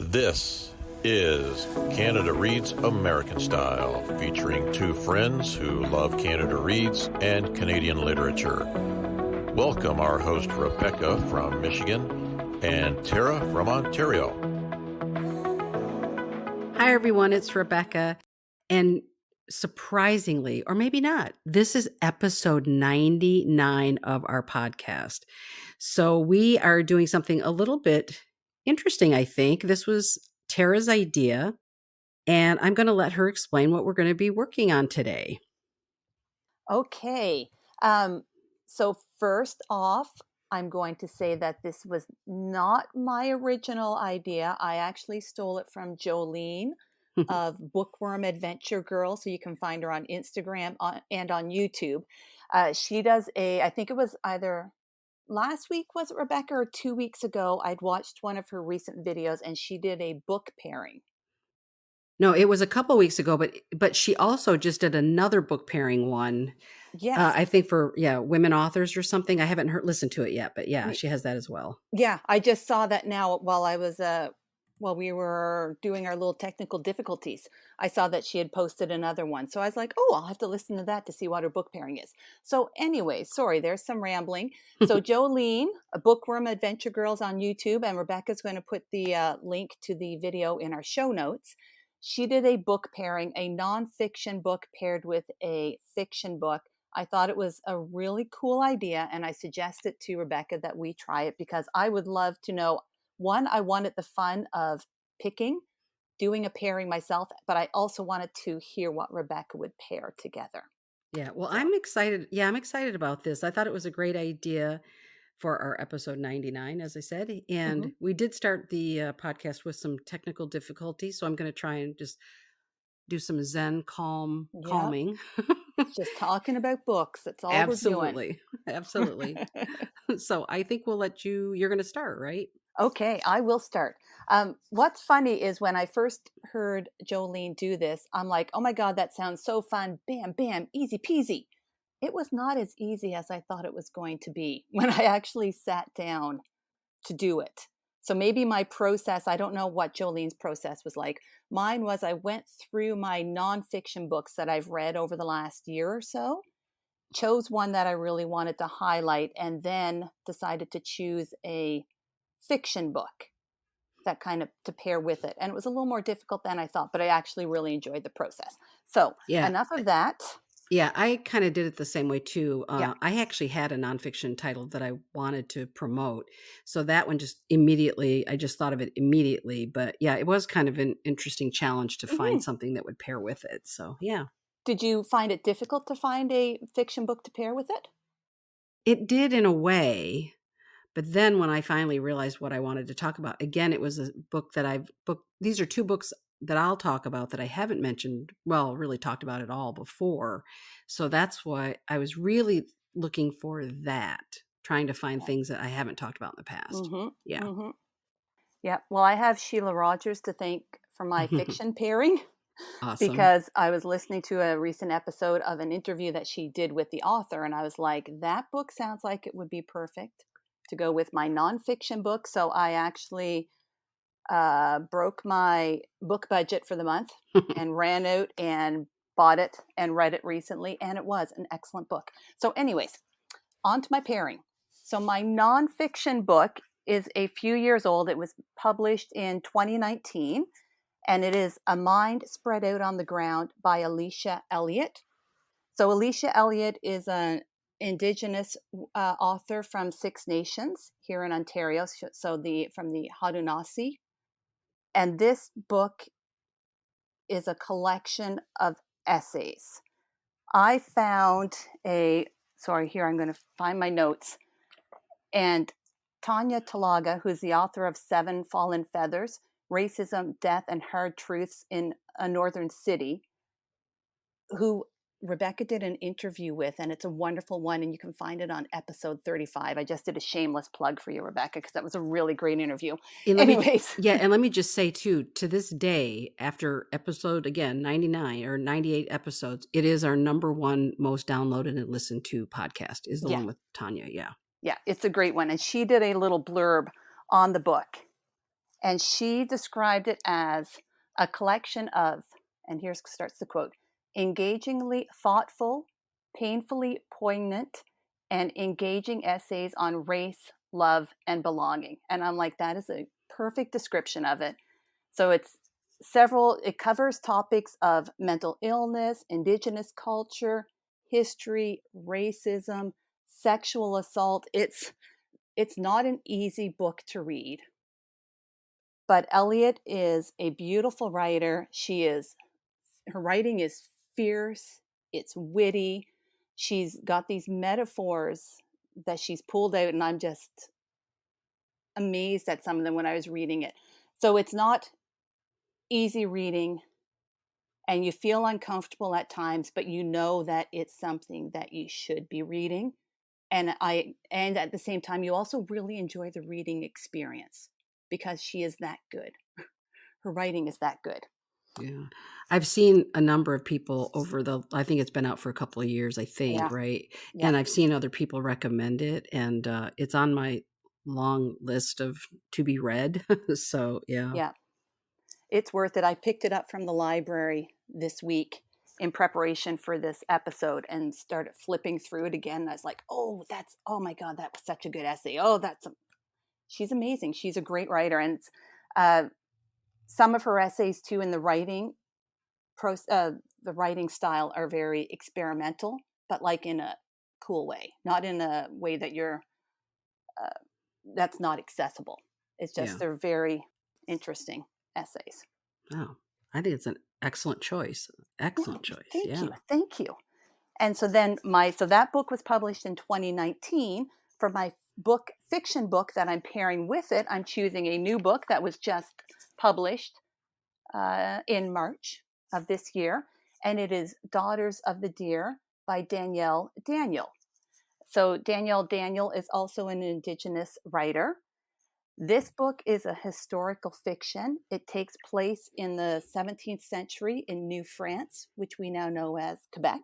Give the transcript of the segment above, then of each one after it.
This is Canada Reads American Style, featuring two friends who love Canada Reads and Canadian literature. Welcome our host Rebecca from Michigan and Tara from Ontario. Hi everyone, it's Rebecca, and surprisingly, or maybe not, this is episode 99 of our podcast. So we are doing something a little bit interesting, I think. This was Tara's idea, and I'm going to let her explain what we're going to be working on today. Okay. So first off, I'm going to say that this was not my original idea. I actually stole it from Jolene of Bookworm Adventure Girl. So you can find her on Instagram and on YouTube. She does I think it was either last week, was it Rebecca, or 2 weeks ago, I'd watched one of her recent videos and she did a book pairing. No, it was a couple weeks ago, but she also just did another book pairing one. Yes. I think for women authors or something. I haven't listened to it yet, but yeah, she has that as well. Yeah, I just saw that now while we were doing our little technical difficulties. I saw that she had posted another one. So I was like, "Oh, I'll have to listen to that to see what her book pairing is." So anyway, sorry, there's some rambling. So Jolene, a Bookworm Adventure Girls on YouTube, and Rebecca's going to put the link to the video in our show notes. She did a book pairing, a nonfiction book paired with a fiction book. I thought it was a really cool idea, and I suggested to Rebecca that we try it because I would love to know. One, I wanted the fun of picking, doing a pairing myself, but I also wanted to hear what Rebecca would pair together. Yeah, well, I'm excited. Yeah, I'm excited about this. I thought it was a great idea for our episode 99, as I said. And we did start the podcast with some technical difficulties. So I'm going to try and just do some Zen calming. Just talking about books. That's all Absolutely. we're doing. Absolutely. So I think we'll let you're going to start, right? Okay, I will start. What's funny is when I first heard Jolene do this, I'm like, oh my God, that sounds so fun. Bam, bam, easy peasy. It was not as easy as I thought it was going to be when I actually sat down to do it. So maybe my process, I don't know what Jolene's process was like. Mine was I went through my nonfiction books that I've read over the last year or so, chose one that I really wanted to highlight, and then decided to choose a fiction book that kind of to pair with it. And it was a little more difficult than I thought, but I actually really enjoyed the process. So enough of that. Yeah, I kind of did it the same way too. Yeah. I actually had a nonfiction title that I wanted to promote. So that one I just thought of it immediately. But yeah, it was kind of an interesting challenge to find something that would pair with it. So yeah. Did you find it difficult to find a fiction book to pair with it? It did in a way. But then when I finally realized what I wanted to talk about, again, it was a book that these are two books that I'll talk about that I haven't mentioned, really talked about at all before. So that's why I was really looking for that, trying to find things that I haven't talked about in the past. Yeah. Yeah. Well, I have Sheila Rogers to thank for my fiction pairing. Awesome. Because I was listening to a recent episode of an interview that she did with the author, and I was like, that book sounds like it would be perfect to go with my nonfiction book. So I actually broke my book budget for the month and ran out and bought it and read it recently, and it was an excellent book. So anyways, on to my pairing. So my nonfiction book is a few years old. It was published in 2019. And it is A Mind Spread Out on the Ground by Alicia Elliott. So Alicia Elliott is an Indigenous author from Six Nations here in Ontario, so from the Haudenosaunee. And this book is a collection of essays. I found here I'm going to find my notes. And Tanya Talaga, who's the author of Seven Fallen Feathers, Racism, Death, and Hard Truths in a Northern City, who Rebecca did an interview with, and it's a wonderful one, and you can find it on episode 35. I just did a shameless plug for you, Rebecca, because that was a really great interview. And let me just say, too, to this day, after episode, again, 99 or 98 episodes, it is our number one most downloaded and listened to podcast, is the one with Tanya, Yeah, it's a great one. And she did a little blurb on the book. And she described it as a collection of, and here starts the quote, engagingly thoughtful, painfully poignant, and engaging essays on race, love, and belonging. And I'm like, that is a perfect description of it. So it covers topics of mental illness, indigenous culture, history, racism, sexual assault. It's not an easy book to read. But Elliott is a beautiful writer. Her writing is fierce, it's witty. She's got these metaphors that she's pulled out, and I'm just amazed at some of them when I was reading it. So it's not easy reading, and you feel uncomfortable at times, but you know that it's something that you should be reading. And at the same time, you also really enjoy the reading experience because she is that good. Her writing is that good. Yeah. I've seen a number of people I think it's been out for a couple of years, I think, Yeah. right? Yeah. And I've seen other people recommend it, and it's on my long list of to be read. So, yeah. Yeah. It's worth it. I picked it up from the library this week in preparation for this episode and started flipping through it again. I was like, oh my God, that was such a good essay. She's amazing. She's a great writer. And some of her essays too in the writing style are very experimental, but like in a cool way, not in a way that that's not accessible. It's just, Yeah. they're very interesting essays. Oh, I think it's an excellent choice. Excellent choice. Thank Yeah. you. Thank you. And so then that book was published in 2019. For my fiction book that I'm pairing with it, I'm choosing a new book that was just published in March of this year. And it is Daughters of the Deer by Danielle. So Danielle is also an Indigenous writer. This book is a historical fiction. It takes place in the 17th century in New France, which we now know as Quebec.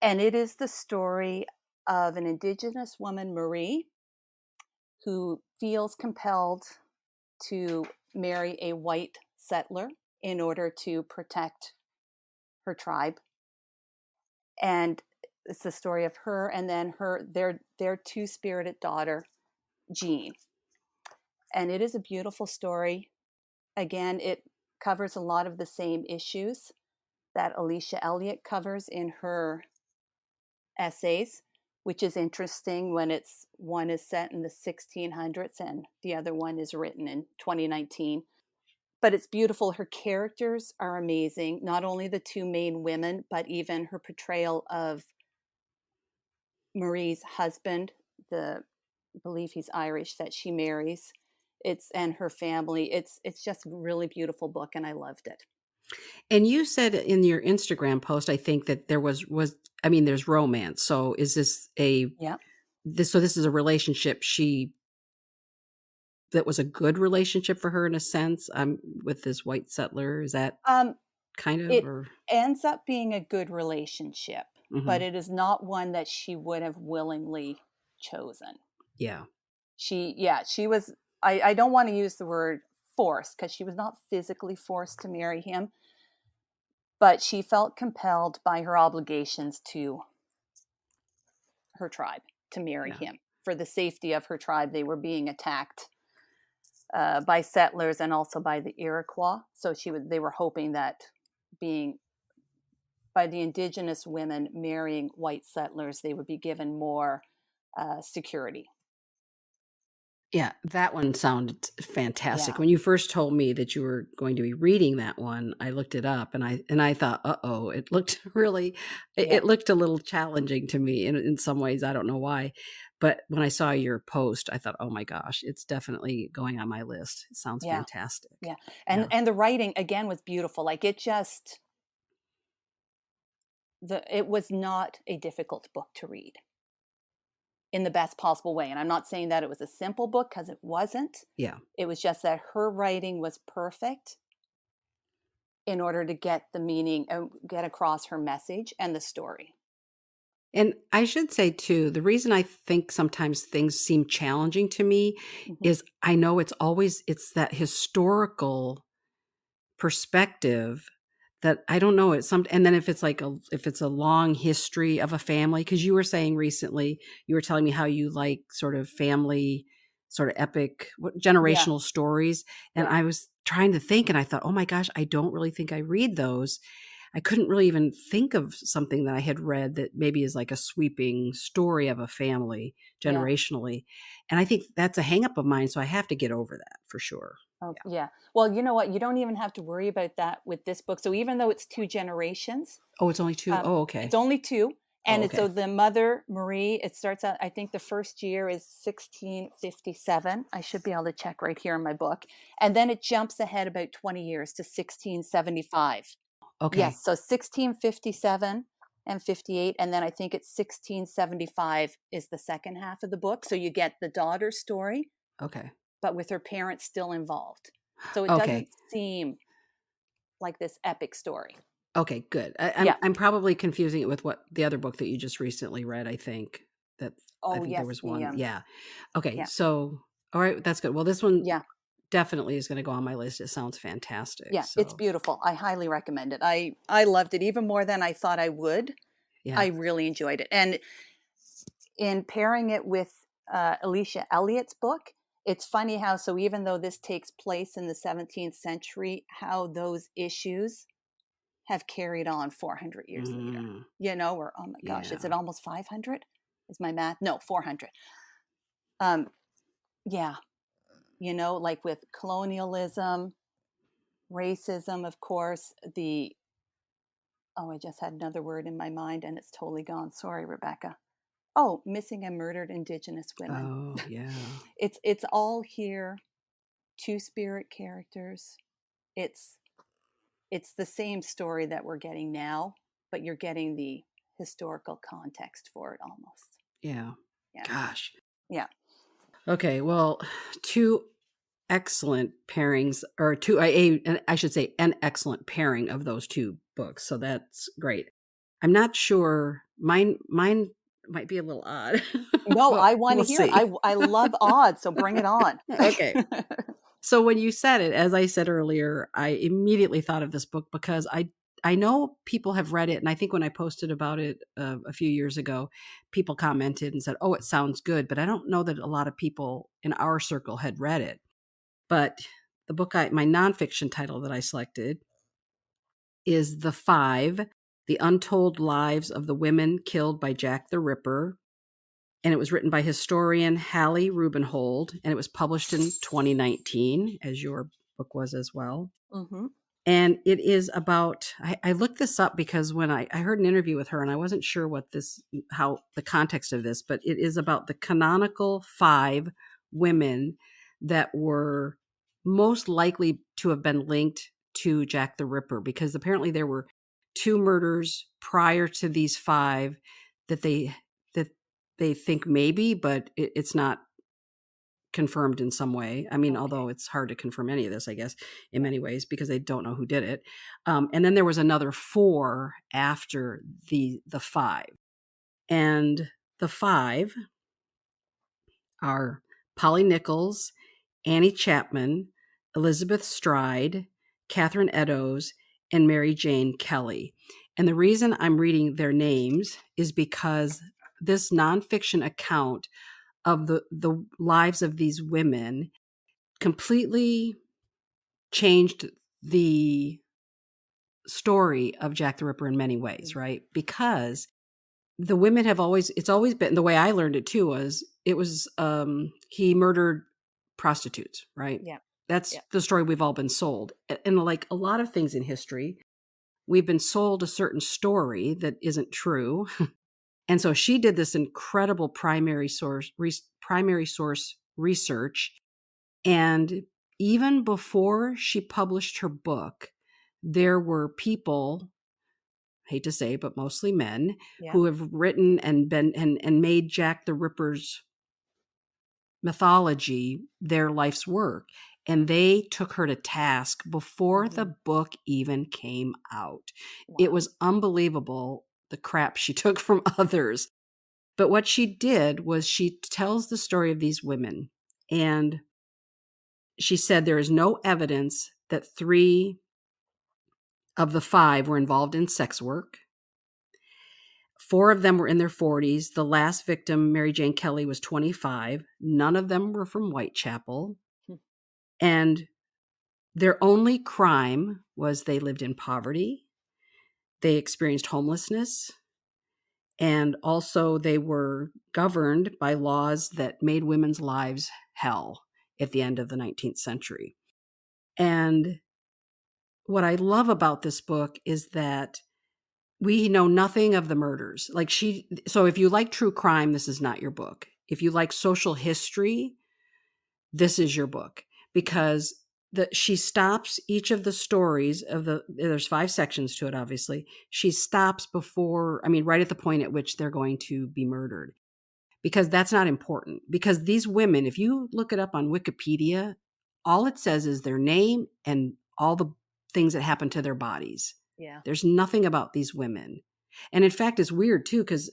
And it is the story of an Indigenous woman, Marie, who feels compelled to marry a white settler in order to protect her tribe. And it's the story of her and then their two-spirited daughter, Jean. And it is a beautiful story. Again, it covers a lot of the same issues that Alicia Elliott covers in her essays, which is interesting when one is set in the 1600s and the other one is written in 2019. But it's beautiful. Her characters are amazing. Not only the two main women, but even her portrayal of Marie's husband, I believe he's Irish, that she marries. And her family. It's just a really beautiful book, and I loved it. And you said in your Instagram post, I think that there's romance. So is this Yeah. this is a relationship that was a good relationship for her in a sense, with this white settler? Is that kind of, It or? ends up being a good relationship, but Mhm. it is not one that she would have willingly chosen. Yeah. She was, I don't want to use the word forced because she was not physically forced to marry him, but she felt compelled by her obligations to her tribe to marry Yeah. him for the safety of her tribe. They were being attacked by settlers and also by the Iroquois. So they were hoping that by the Indigenous women marrying white settlers, they would be given more security. Yeah, that one sounded fantastic. Yeah. When you first told me that you were going to be reading that one, I looked it up and I thought, uh-oh, it looked Yeah. it looked a little challenging to me in some ways. I don't know why. But when I saw your post, I thought, oh my gosh, it's definitely going on my list. It sounds Yeah. fantastic. Yeah. Yeah. And the writing again was beautiful. Like it was not a difficult book to read in the best possible way. And I'm not saying that it was a simple book because it wasn't. Yeah. It was just that her writing was perfect in order to get the meaning and get across her message and the story. And I should say too, the reason I think sometimes things seem challenging to me Mhm. is I know it's that historical perspective that I don't know, it's some, and then if it's a long history of a family, because you were saying recently, you were telling me how you like sort of family, sort of epic, Yeah, generational stories. And yeah. I was trying to think and I thought, oh my gosh, I don't really think I read those. I couldn't really even think of something that I had read that maybe is like a sweeping story of a family Yeah. generationally. And I think that's a hang up of mine. So I have to get over that for sure. Oh, Yeah. yeah. Well, you know what? You don't even have to worry about that with this book. So even though it's two generations, Oh, it's only two. Oh, it's okay. only two. Oh, And it's so okay. the mother, Marie, it starts out, I think the first year is 1657. I should be able to check right here in my book. And then it jumps ahead about 20 years to 1675. Okay. Yes, so 1657 and 58. And then I think it's 1675 is the second half of the book. So you get the daughter's story, Okay. but with her parents still involved. So it doesn't Okay. seem like this epic story. Okay, good. I'm Yeah. I'm probably confusing it with what the other book that you just recently read, I think. That I Oh, think there yes. was The one. Yeah. Okay, yeah, so all right, that's good. Well, this one yeah, definitely is going to go on my list. It sounds fantastic. yeah. It's So, beautiful. I highly recommend it. I loved it even more than I thought I would. yeah. I really enjoyed it, and in pairing it with Alicia Elliott's book, it's funny how so even though this takes place in the 17th century, how those issues have carried on 400 years later. Mm, Or oh my gosh, is yeah. it almost 500? Is my math? No, 400. Um, yeah, like with colonialism, racism, of course, I just had another word in my mind and it's totally gone. Sorry, Rebecca. Oh, missing and murdered Indigenous women. Oh, yeah. It's all here. Two spirit characters. It's it's the same story that we're getting now, but you're getting the historical context for it almost. Yeah. Yeah. Gosh. Yeah. Okay, well, two excellent pairings, or I should say an excellent pairing of those two books. So that's great. I'm not sure. Mine might be a little odd, No, but I want to we'll hear it. see. I love odds, so bring it on. Okay. So when you said it, as I said earlier, I immediately thought of this book because I know people have read it, and I think when I posted about it a few years ago, people commented and said, "Oh, it sounds good," but I don't know that a lot of people in our circle had read it. But the book, my nonfiction title that I selected is The Five: The Untold Lives of the Women Killed by Jack the Ripper. And it was written by historian Hallie Rubenhold, and it was published in 2019, as your book was as well. Hmm. And it is about, I looked this up because when I heard an interview with her and I wasn't sure how the context of this, but it is about the canonical five women that were most likely to have been linked to Jack the Ripper, because apparently there were two murders prior to these five that that they think maybe, but it's not confirmed in some way. I mean, Okay. although it's hard to confirm any of this, I guess, in Yeah. many ways, because they don't know who did it. And then there was another four after the five. And the five are Polly Nichols, Annie Chapman, Elizabeth Stride, Catherine Eddowes, and Mary Jane Kelly. And the reason I'm reading their names is because this nonfiction account of the lives of these women completely changed the story of Jack the Ripper in many ways, right? Because the women it's always been, the way I learned it too was he murdered prostitutes, right? Yeah. That's Yeah. the story we've all been sold. And like a lot of things in history, we've been sold a certain story that isn't true. And so she did this incredible primary source research. And even before she published her book, there were people, hate to say, but mostly men, Yeah. who have written and been and made Jack the Ripper's mythology their life's work. And they took her to task before Hmm. the book even came out. It Wow. was unbelievable the crap she took from others. But what she did was she tells the story of these women. And she said there is no evidence that 3 of the 5 were involved in sex work. 4 of them were in their 40s. The last victim, Mary Jane Kelly, was 25. None of them were from Whitechapel. And their only crime was they lived in poverty. They experienced homelessness. And also they were governed by laws that made women's lives hell at the end of the 19th century. And what I love about this book is that we know nothing of the murders. So if you like true crime, this is not your book. If you like social history, this is your book, because she stops each of the stories there's 5 sections to it, obviously. She stops right at the point at which they're going to be murdered, because that's not important. Because these women, if you look it up on Wikipedia, all it says is their name and all the things that happen to their bodies. Yeah. There's nothing about these women. And in fact, it's weird too, because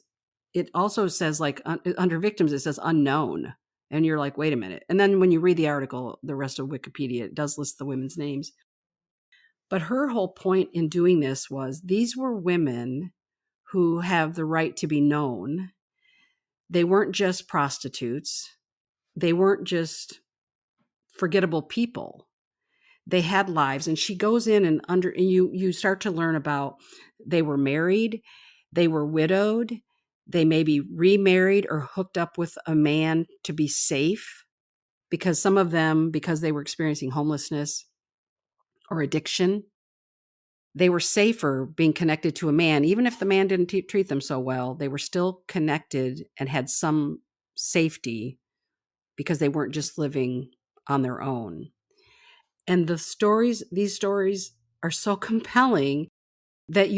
it also says, like, under victims, it says unknown. And you're like, wait a minute. And then when you read the article, the rest of Wikipedia, it does list the women's names. But her whole point in doing this was these were women who have the right to be known. They weren't just prostitutes. They weren't just forgettable people. They had lives. And she goes in and you start to learn about, they were married, they were widowed, they may be remarried or hooked up with a man to be safe, because some of them, because they were experiencing homelessness or addiction, they were safer being connected to a man. Even if the man didn't treat them so well, they were still connected and had some safety because they weren't just living on their own. And these stories are so compelling that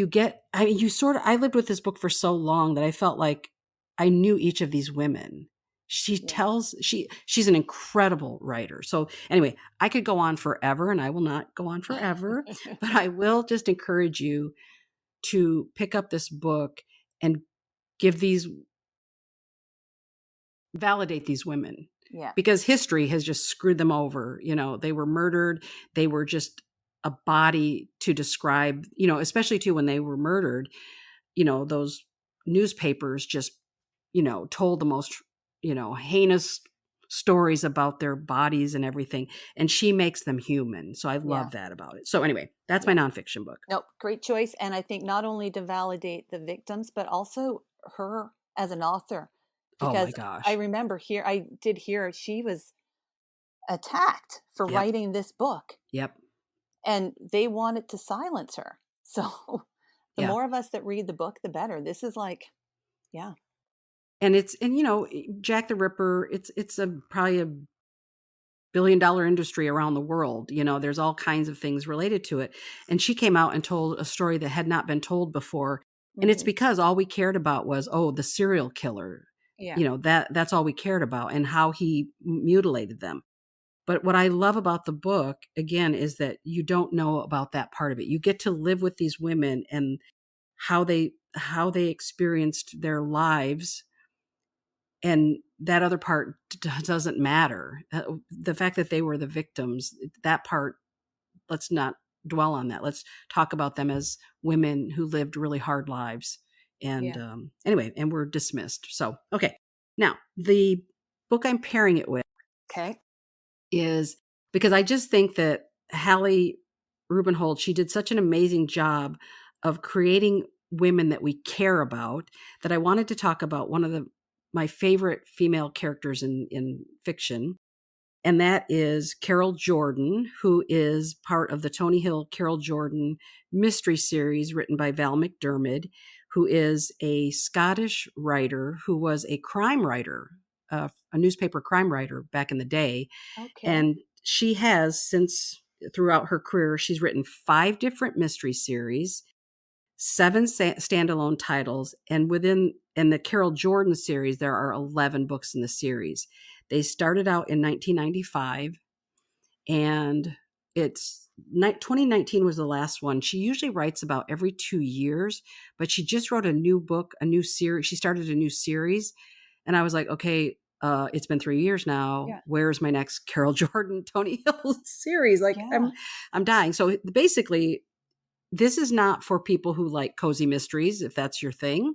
I lived with this book for so long that I felt like I knew each of these women. She's an incredible writer. So anyway, I could go on forever, and I will not go on forever, but I will just encourage you to pick up this book and validate these women. Yeah. Because history has just screwed them over. They were murdered. They were just a body to describe, especially too when they were murdered, those newspapers just, told the most, heinous stories about their bodies and everything. And she makes them human. So I love that about it. So anyway, that's my nonfiction book. Nope. Great choice. And I think not only to validate the victims, but also her as an author. Because oh my gosh. I remember I did hear she was attacked for writing this book. Yep. And they wanted to silence her. So the more of us that read the book, the better. This is like, yeah. And Jack the Ripper, it's probably a billion-dollar industry around the world. There's all kinds of things related to it. And she came out and told a story that had not been told before. Mm-hmm. And it's because all we cared about was, the serial killer. Yeah. That's all we cared about, and how he mutilated them. But what I love about the book, again, is that you don't know about that part of it. You get to live with these women and how they experienced their lives. And that other part doesn't matter. The fact that they were the victims, that part, let's not dwell on that. Let's talk about them as women who lived really hard lives. And anyway, and we're dismissed. So, okay. Now, the book I'm pairing it with is, because I just think that Hallie Rubenhold, she did such an amazing job of creating women that we care about, that I wanted to talk about one of my favorite female characters in fiction. And that is Carol Jordan, who is part of the Tony Hill Carol Jordan mystery series written by Val McDermid, who is a Scottish writer who was a crime writer, a newspaper crime writer back in the day. Okay. And she has, since throughout her career, she's written 5 different mystery series, 7 standalone titles, and in the Carol Jordan series, there are 11 books in the series. They started out in 1995, and it's 2019 was the last one. She usually writes about every 2 years, but she just wrote a new book, a new series. She started a new series. And I was like, okay, it's been 3 years now. Yeah. Where's my next Carol Jordan, Tony Hill series? Like Yeah. I'm dying. So basically, this is not for people who like cozy mysteries, if that's your thing.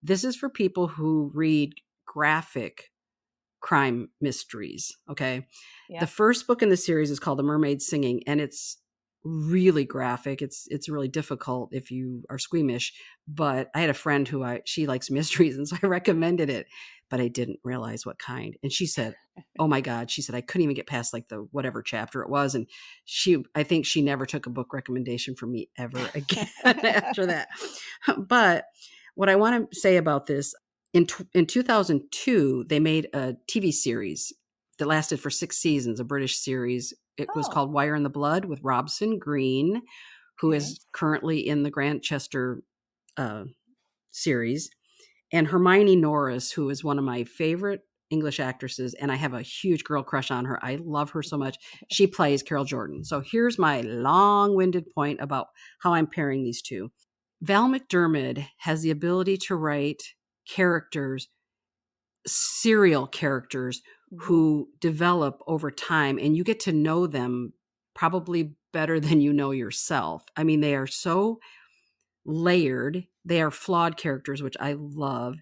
This is for people who read graphic crime mysteries. Okay. Yeah. The first book in the series is called The Mermaid Singing, and it's really graphic. It's really difficult if you are squeamish. But I had a friend who she likes mysteries, and so I recommended it, but I didn't realize what kind. And she said, "Oh my God," she said, "I couldn't even get past like the whatever chapter it was." And I think she never took a book recommendation from me ever again after that. But what I want to say about this, in 2002, they made a TV series that lasted for 6 seasons, a British series. It was Oh, called Wire in the Blood with Robson Green, who okay. is currently in the Grantchester series, and Hermione Norris, who is one of my favorite English actresses, and I have a huge girl crush on her. I love her so much. She plays Carol Jordan. So here's my long-winded point about how I'm pairing these two. Val McDermid has the ability to write characters, serial characters who develop over time, and you get to know them probably better than you know yourself. I mean, they are so layered. They are flawed characters, which I love.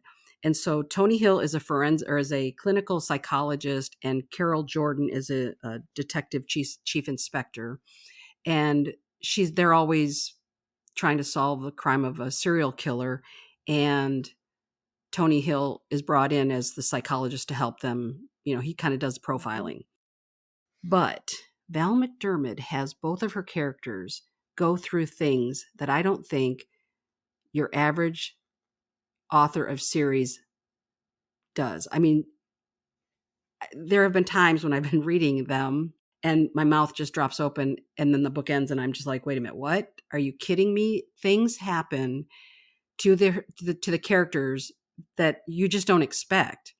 And so Tony Hill is a clinical psychologist, and Carol Jordan is a detective chief inspector. And they're always trying to solve the crime of a serial killer. And Tony Hill is brought in as the psychologist to help them. He kind of does profiling. But Val McDermid has both of her characters go through things that I don't think your average author of series does. I mean, there have been times when I've been reading them and my mouth just drops open, and then the book ends and I'm just like, wait a minute, what? Are you kidding me? Things happen to the characters that you just don't expect,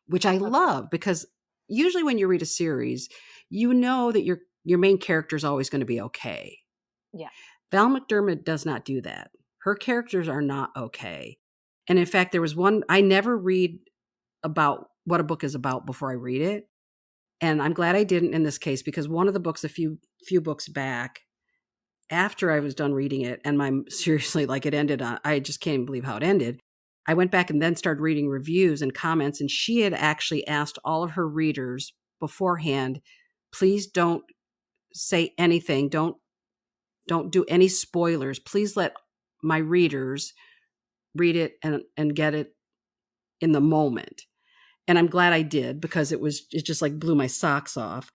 which I love, because usually when you read a series, you know that your main character is always going to be okay. Yeah. Val McDermid does not do that. Her characters are not okay. And in fact, there was one, I never read about what a book is about before I read it. And I'm glad I didn't in this case, because one of the books, a few books back, after I was done reading it, and seriously, like, it ended on, I just can't believe how it ended. I went back and then started reading reviews and comments, and she had actually asked all of her readers beforehand, please don't say anything. Don't do any spoilers. Please let my readers read it and get it in the moment. And I'm glad I did, because it just like blew my socks off.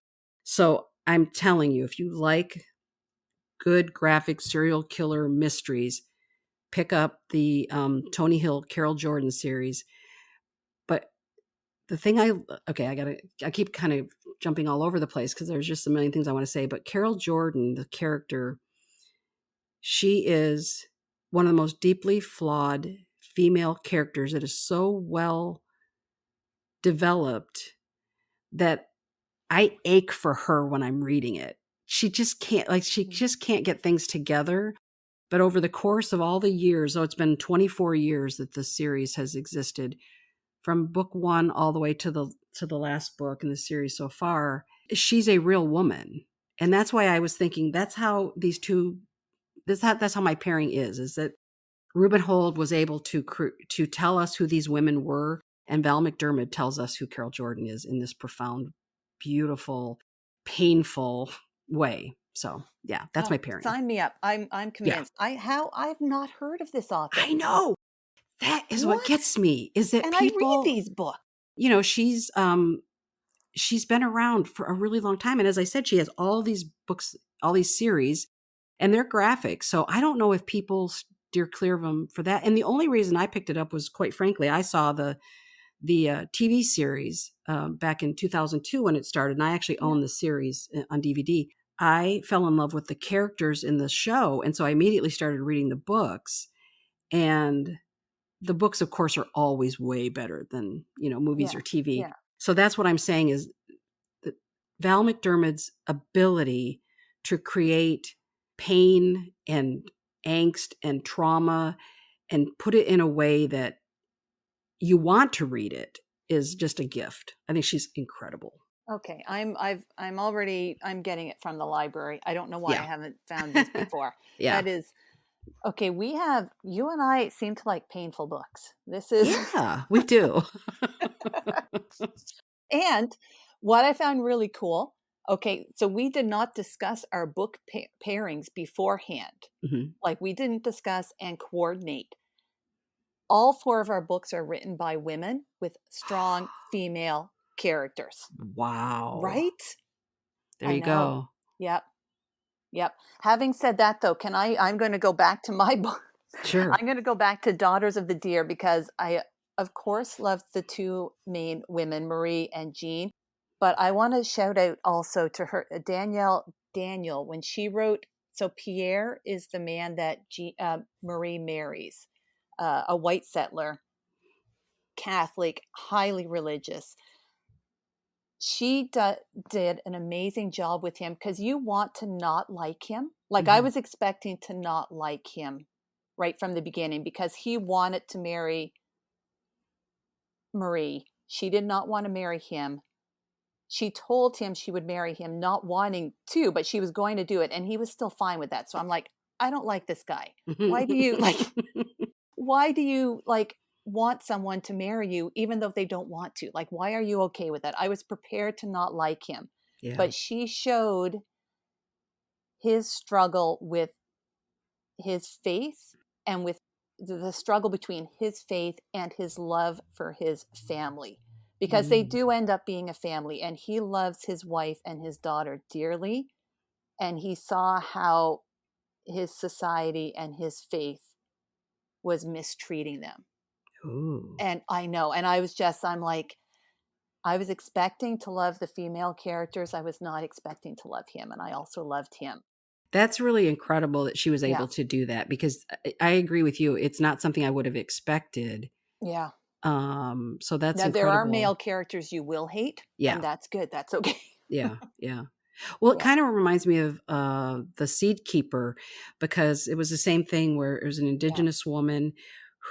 So I'm telling you, if you like good graphic serial killer mysteries, pick up the Tony Hill, Carol Jordan series. But the thing I keep kind of jumping all over the place because there's just a million things I want to say. But Carol Jordan, the character, she is one of the most deeply flawed female characters that is so well developed that I ache for her when I'm reading it. She just can't get things together. But over the course of all the years, it's been 24 years that the series has existed, from book 1 all the way to the last book in the series so far, she's a real woman. And that's why I was thinking that's how that's how my pairing is that Rubenhold was able to tell us who these women were, and Val McDermid tells us who Carol Jordan is in this profound, beautiful, painful way. So yeah, that's my pairing. Sign me up. I'm convinced. Yeah. I've not heard of this author. I know. That is what gets me, is that and people, I read these books. She's been around for a really long time. And as I said, she has all these books, all these series, and they're graphic. So I don't know if people steer clear of them for that. And the only reason I picked it up was, quite frankly, I saw the TV series back in 2002 when it started. And I actually own the series on DVD. I fell in love with the characters in the show. And so I immediately started reading the books. And the books, of course, are always way better than, movies or TV. Yeah. So that's what I'm saying, is that Val McDermid's ability to create pain and angst and trauma and put it in a way that you want to read it is just a gift. I think she's incredible. Okay, I'm getting it from the library. I don't know why I Yeah. haven't found this before. Yeah. That is okay. You and I seem to like painful books. This is Yeah, we do. and what I found really cool. Okay, so we did not discuss our book pairings beforehand. Mhm. Like we didn't discuss and coordinate. All 4 of our books are written by women with strong female characters. Wow. Right? There I you know. go. Yep. Yep. Having said that though, I'm going to go back to my book. Sure. I'm going to go back to Daughters of the Deer because I of course love the 2 main women, Marie and Jean, but I want to shout out also to her Danielle when she wrote, so Pierre is the man that Marie marries, a white settler, Catholic, highly religious. She did an amazing job with him because you want to not like him. Like I Mhm. was expecting to not like him right from the beginning because he wanted to marry Marie. She did not want to marry him. She told him she would marry him, not wanting to, but she was going to do it. And he was still fine with that. So I'm like, I don't like this guy. Why do you want someone to marry you even though they don't want to? Like, why are you okay with that? I was prepared to not like him. Yeah. But she showed his struggle with his faith and with the struggle between his faith and his love for his family, because they Mm. do end up being a family, and he loves his wife and his daughter dearly, and he saw how his society and his faith was mistreating them. Ooh. And I know, and I'm like, I was expecting to love the female characters. I was not expecting to love him, and I also loved him. That's really incredible that she was Yeah. able to do that because I agree with you. It's not something I would have expected. Yeah. So that's Now there are incredible. male characters you will hate, Yeah. and that's good. That's okay. Yeah. Yeah. Well, it Yeah. kind of reminds me of The Seed Keeper because it was the same thing where it was an indigenous woman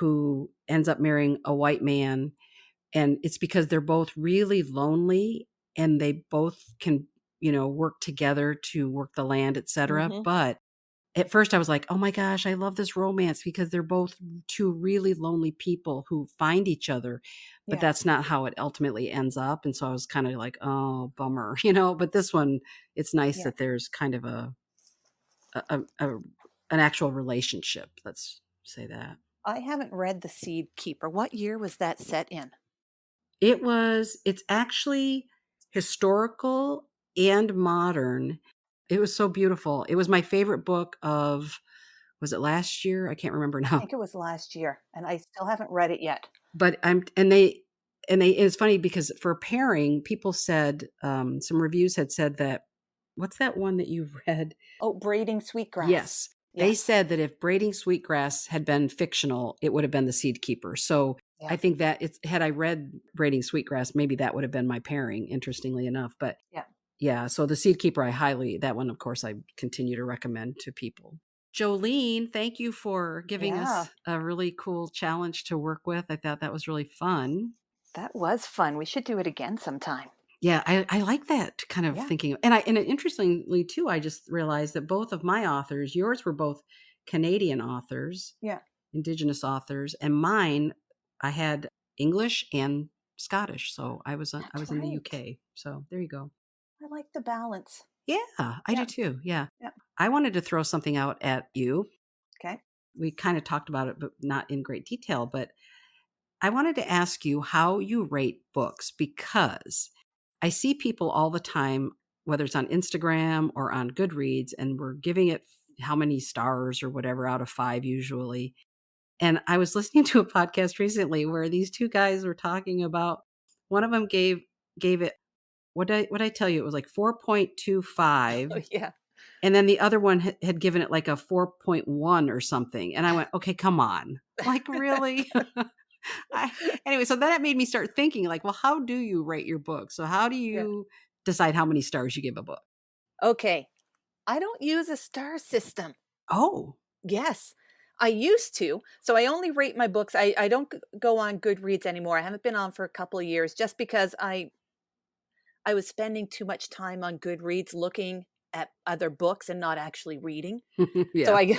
who ends up marrying a white man. And it's because they're both really lonely and they both can, work together to work the land, etc. Mhm. But at first I was like, oh my gosh, I love this romance because they're both 2 really lonely people who find each other. But Yeah. that's not how it ultimately ends up. And so I was kind of like, oh, bummer, but this one, it's nice Yeah. that there's kind of an actual relationship. Let's say that. I haven't read The Seed Keeper. What year was that set in? It's actually historical and modern. It was so beautiful. It was my favorite book was it last year? I can't remember I now. think it was last year, and I still haven't read it yet. But it's funny because for Pairing, people said, some reviews had said that, what's that one that you've read? Oh, Braiding Sweetgrass. Yes. They Yes. said that if Braiding Sweetgrass had been fictional, it would have been The Seed Keeper. So Yeah. I think that had I read Braiding Sweetgrass, maybe that would have been my pairing, interestingly enough. But yeah, so The Seed Keeper, that one, of course, I continue to recommend to people. Jolene, thank you for giving us a really cool challenge to work with. I thought that was really fun. That was fun. We should do it again sometime. Yeah, I like that kind of thinking. And interestingly too, I just realized that both of my authors, yours were both Canadian authors, Indigenous authors, and mine, I had English and Scottish. So I was in the UK. So there you go. I like the balance. Yeah, I do too. Yeah. I wanted to throw something out at you. Okay. We kind of talked about it, but not in great detail. But I wanted to ask you how you rate books because I see people all the time, whether it's on Instagram or on Goodreads, and we're giving it how many stars or whatever out of 5 usually. And I was listening to a podcast recently where these 2 guys were talking about, one of them gave it, what did I tell you? It was like 4.25. Oh, yeah. And then the other one had given it like a 4.1 or something. And I went, okay, come on. Like, really? Anyway, so then it made me start thinking like, well, how do you rate your book? So how do you decide how many stars you give a book? Okay. I don't use a star system. Oh. Yes, I used to. So I only rate my books. I don't go on Goodreads anymore. I haven't been on for a couple of years just because I was spending too much time on Goodreads looking at other books and not actually reading. So Yeah.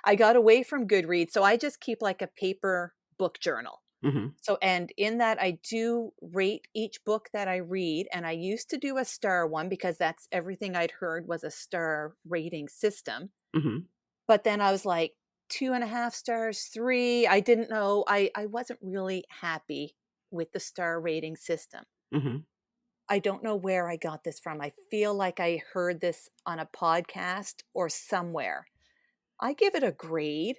I got away from Goodreads. So I just keep like a paper book journal. Hmm. So, and in that, I do rate each book that I read. And I used to do a star one because that's everything I'd heard was a star rating system. Hmm. But then I was like, 2.5 stars, 3. I didn't know. I wasn't really happy with the star rating system. Hmm. I don't know where I got this from. I feel like I heard this on a podcast or somewhere. I give it a grade,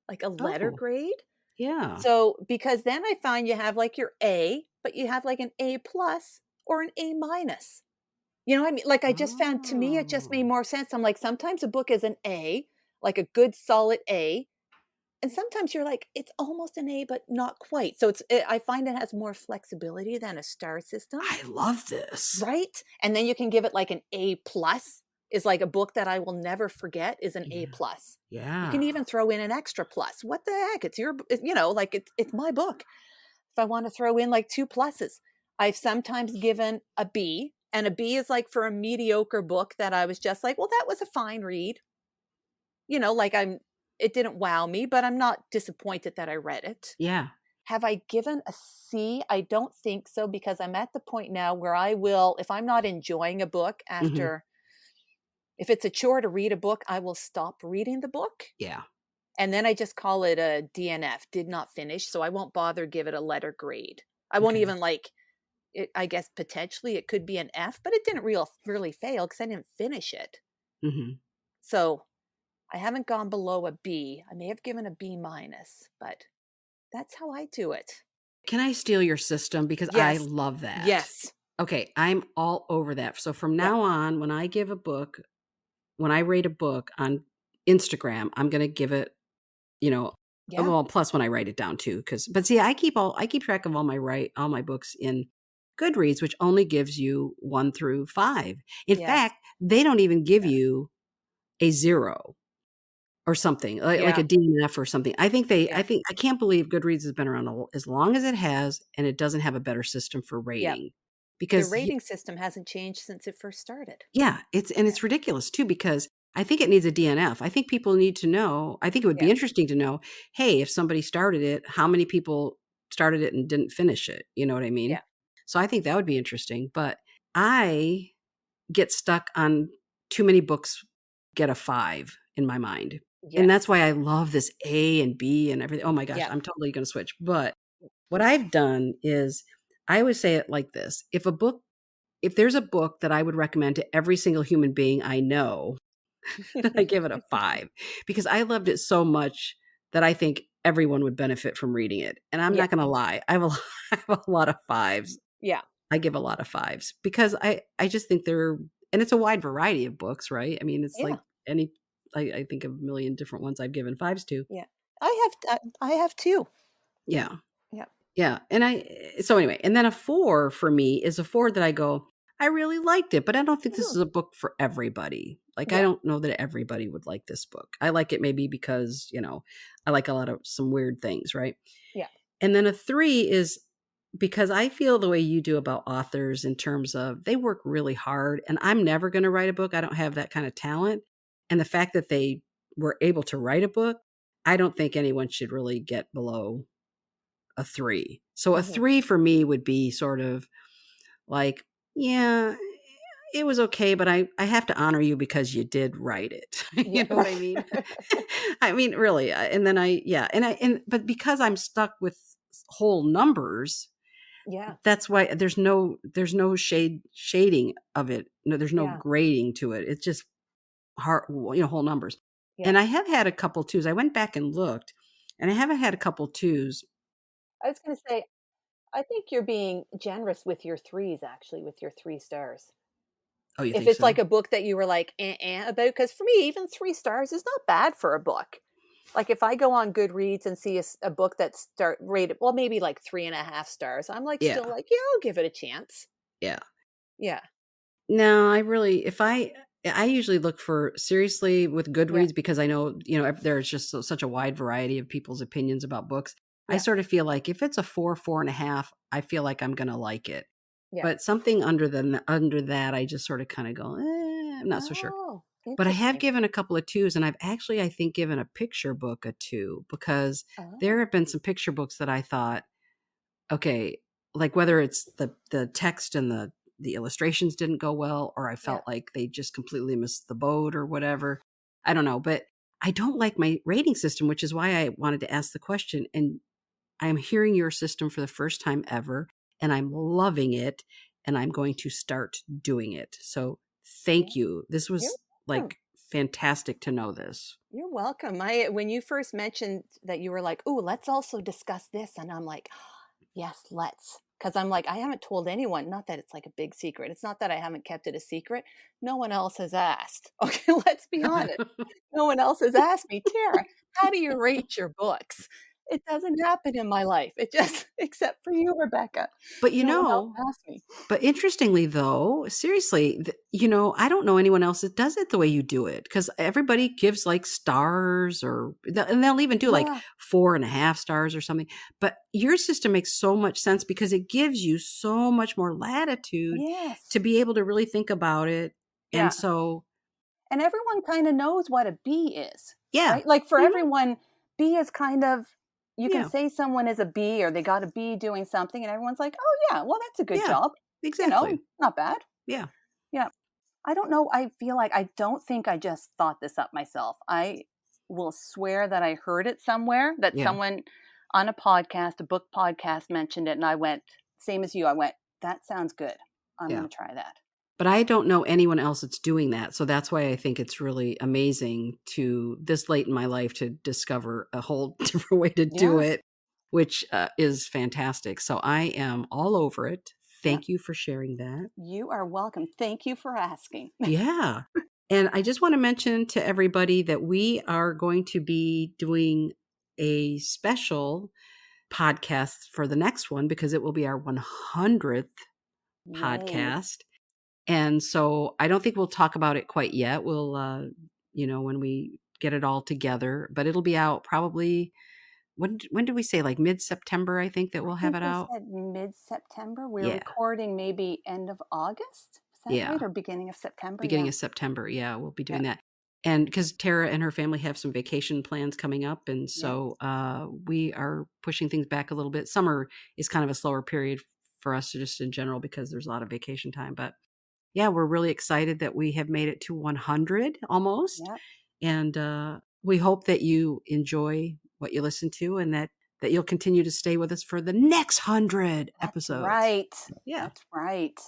like a letter Oh, grade. yeah. So, because then I find you have like your A, but you have like an A plus or an A minus. You know what I mean? Like I just found to me, it just made Oh. more sense. I'm like, sometimes a book is an A, like a good solid A. And sometimes you're like, it's almost an A, but not quite. So I find it has more flexibility than a star system. I love this. Right? And then you can give it like an A plus is like a book that I will never forget is an A Yeah. plus. You Yeah. can even throw in an extra plus. What the heck? It's your, like it's my book. If I want to throw in like 2 pluses, I've sometimes given a B, and a B is like for a mediocre book that I was just like, well, that was a fine read. Like it didn't wow me, but I'm not disappointed that I read it. Yeah. Have I given a C? I don't think so, because I'm at the point now where I will, if I'm not enjoying a book Hmm. if it's a chore to read a book, I will stop reading the book. Yeah. And then I just call it a DNF, did not finish. So I won't bother give it a letter grade. I won't Okay. even like it. I guess potentially it could be an F, but it didn't really fail because I didn't finish it. Hmm. So I haven't gone below a B. I may have given a B minus, but that's how I do it. Can I steal your system? Because I Yes. love that. Yes. Okay. I'm all over that. So from Yep. now on, when I rate a book on Instagram, I'm going to give it, Yeah. well, plus when I write it down too. But see, I keep track of all my books in Goodreads, which only gives you 1 through 5. In Yes. fact, they don't even give Yeah. you a 0 or something like Yeah. a DNF or something. Yeah. I can't believe Goodreads has been around as long as it has, and it doesn't have a better system for Yep. rating The because rating system hasn't changed since it first started. yeah, Yeah. it's ridiculous too because I think it needs a DNF. I think people need to know. I think it would be Yeah. interesting to know, hey, if somebody started it, how many people started it and didn't finish it? You know what I mean? Yeah. So I think that would be interesting. But I get stuck on too many books get a 5 in my mind. And that's Yes. why I love this A and B and everything. Oh my gosh, Yeah. I'm totally going to switch. But what I've done is I always say it like this. If there's a book that I would recommend to every single human being I know, then I give it a 5 because I loved it so much that I think everyone would benefit from reading it. And I'm Yeah. not going to lie. I have a lot of 5s. Yeah. I give a lot of 5s because I just think and it's a wide variety of books, right? I mean, it's like Yeah. I think of a million different ones I've given 5s to. Yeah. I have 2. Yeah. Yeah. Yeah, and so anyway, and then a 4 for me is a 4 that I go, I really liked it, but I don't think this Mhm. is a book for everybody. Like, I Yeah. don't know that everybody would like this book. I like it maybe because, I like a lot of some weird things, right? Yeah. And then a 3 is because I feel the way you do about authors in terms of they work really hard, and I'm never going to write a book. I don't have that kind of talent. And the fact that they were able to write a book, I don't think anyone should really get below a 3. So a Mhm. 3 for me would be sort of like, yeah, it was okay, but I have to honor you because you did write it. Yeah. You know what I mean? I mean, really. And then but because I'm stuck with whole numbers, Yeah. that's why there's no shading of it. No, there's no Yeah. grading to it. It's just hard, whole numbers. Yeah. And I have had a couple twos. I went back and looked, and I haven't had a couple twos. I was going to say, I think you're being generous with your 3s, actually, with your 3 stars. Oh, you If think it's so? like a book that you were like about, because for me, even 3 stars is not bad for a book. Like if I go on Goodreads and see a book that's start rated, well, maybe like 3.5 stars, I'm like Yeah. still like, yeah, I'll give it a chance. Yeah. Yeah. No, I really, if I I usually look for seriously with Yeah, Goodreads because I know, there's just such a wide variety of people's opinions about books. I yeah, sort of feel like if it's a 4.5, I feel like I'm going to like it. yeah. But something under that, I just sort of kind of go, I'm not so sure. Oh, But I have interesting. given a couple of 2s, and I've actually, I think, given a picture book a 2 because there Oh, have been some picture books that I thought, okay, like whether it's the text and the illustrations didn't go well, or I yeah, felt like they just completely missed the boat or whatever. I don't know, but I don't like my rating system, which is why I wanted to ask the question. And I'm hearing your system for the first time ever, and I'm loving it, and I'm going to start doing it. So yeah. thank you. This You're was welcome. like fantastic to know this. You're welcome. I When you first mentioned that you were like, "Oh, let's also discuss this," and I'm like, "Yes, let's." Because I'm like, I haven't told anyone. Not that it's like a big secret. It's not that I haven't kept it a secret. No one else has asked. Okay, let's be honest. No one else has asked me, Tara, how do you rate your books? It doesn't happen in my life. It just, except for you, Rebecca. But No one else asked me. But interestingly, though, seriously, I don't know anyone else that does it the way you do it because everybody gives like stars and they'll even do like Yeah. 4.5 stars or something. But your system makes so much sense because it gives you so much more latitude to Yes. be able to really think about it. And Yeah. so, And everyone kind of knows what a B is, yeah, right? Like for mhm, everyone, B is kind of, you can yeah, say someone is a B or they got a B doing something, and everyone's like, oh, yeah, well, that's a good yeah, job. exactly. Not bad. Yeah, Yeah. I don't know. I feel like I don't think I just thought this up myself. I will swear that I heard it somewhere, that yeah, someone on a podcast, a book podcast, mentioned it. And I went, same as you, I went, that sounds good. I'm yeah. going to try that. But I don't know anyone else that's doing that. So that's why I think it's really amazing to this late in my life to discover a whole different way to do Yeah. it, which is fantastic. So I am all over it. Yeah. Thank you for sharing that. You are welcome. Thank you for asking. Yeah. And I just want to mention to everybody that we are going to be doing a special podcast for the next one because it will be our 100th Yay. podcast. And so I don't think we'll talk about it quite yet. We'll, when we get it all together, but it'll be out probably, when did we say, like mid-September, I think that I we'll have think it we out. said mid-September. We're Yeah. recording maybe end of August. Is that right? Yeah. Or beginning of September? Beginning Yeah. of September. Yeah. We'll be Yeah. doing that. And because Tara and her family have some vacation plans coming up. And Yeah. so we are pushing things back a little bit. Summer is kind of a slower period for us just in general because there's a lot of vacation time. But yeah, we're really excited that we have made it to 100 almost. Yeah. And we hope that you enjoy what you listen to and that you'll continue to stay with us for the next 100 That's episodes. right. Yeah. That's right.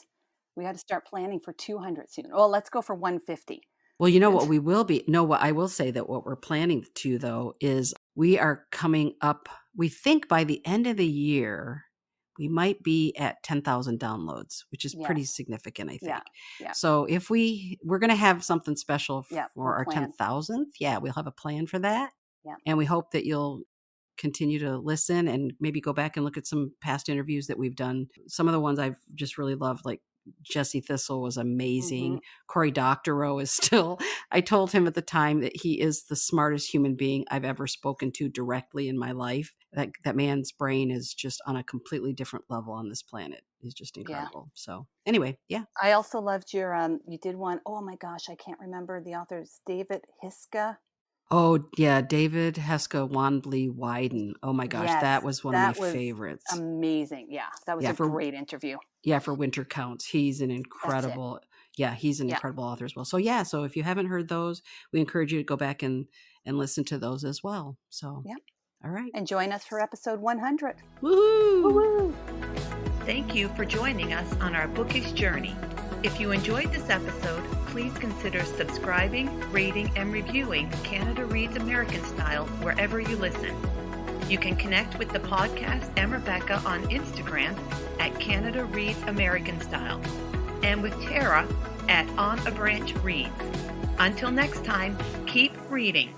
We got to start planning for 200 soon. Well, let's go for 150. Well, you know what we will be. No, what I will say that what we're planning to, though, is we are coming up. We think by the end of the year, we might be at 10,000 downloads, which is pretty Yes. significant, I think. Yeah. Yeah. So if we're going to have something special Yeah. for We'll our plan. 10,000th. Yeah, we'll have a plan for that. Yeah. And we hope that you'll continue to listen and maybe go back and look at some past interviews that we've done. Some of the ones I've just really loved, like Jesse Thistle was amazing. Cory Doctorow is still, I told him at the time that he is the smartest human being I've ever spoken to directly in my life. That man's brain is just on a completely different level on this planet. He's just incredible. So anyway, yeah. I also loved your, you did one, oh my gosh, I can't remember the author's, David Hiska. Oh, yeah, David Heska Wanbley Wyden. Oh my gosh, Yes, that was one that of my was favorites. amazing. Yeah, that was Yeah, a great interview. Yeah, for Winter Counts. He's an That's it. incredible, he's an Yeah. incredible author as well. So yeah, so if you haven't heard those, we encourage you to go back and listen to those as well. So Yeah. all right. And join us for episode 100. Woohoo! Woo-hoo! Thank you for joining us on our bookish journey. If you enjoyed this episode, please consider subscribing, rating, and reviewing Canada Reads American Style wherever you listen. You can connect with the podcast and Rebecca on Instagram at Canada Reads American Style and with Tara at On a Branch Reads. Until next time, keep reading.